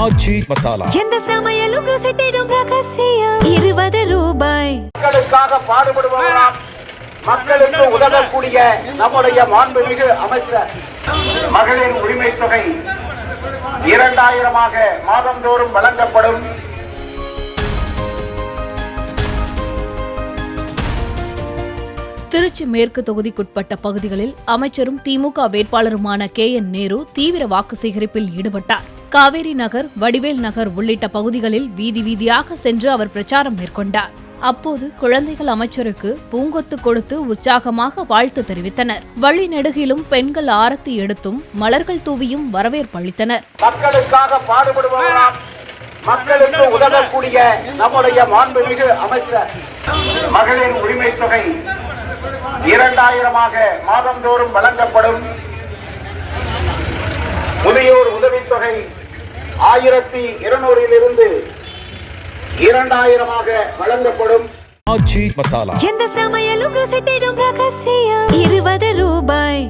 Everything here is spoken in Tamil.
ஆச்சி மசாலா. எந்த சமையலும் ருசி தேடும் ரகசியம் 20 ரூபாய். மக்களுக்காக பாடுபடுபவராம், மக்களுக்கு உதவக்கூடிய நம்முடைய மாண்புமிகு அமைச்சர். மகளிர் உரிமை தொகை 2000 மாதந்தோறும் வழங்கப்படும். திருச்சி மேற்கு தொகுதிக்குட்பட்ட பகுதிகளில் அமைச்சரும் திமுக வேட்பாளருமான KN நேரு தீவிர வாக்கு சேகரிப்பில் ஈடுபட்டார். காவேரி நகர், வடிவேல் நகர் உள்ளிட்ட பகுதிகளில் வீதி வீதியாக சென்று அவர் பிரச்சாரம் மேற்கொண்டார். அப்போது குழந்தைகள் அமைச்சருக்கு பூங்கொத்து கொடுத்து உற்சாகமாக வாழ்த்து தெரிவித்தனர். வழி நெடுகிலும் பெண்கள் ஆரத்தி எடுத்தும் மலர்கள் தூவியும் வரவேற்பு அளித்தனர். மக்களுக்காக பாடுபடுபவராம், மக்களுக்கு உதவக்கூடிய நம்முடைய மாண்புமிகு அமைச்சர். மகளிர் உரிமை தொகை 2000 மாதந்தோறும் வழங்கப்படும். முதியோர் உதவித்தொகை 1200 2000 வழங்கப்படும். ஆச்சி மசாலா. எந்த சமையலும் ருசி தேடும் ரகசியம் 20 ரூபாய்.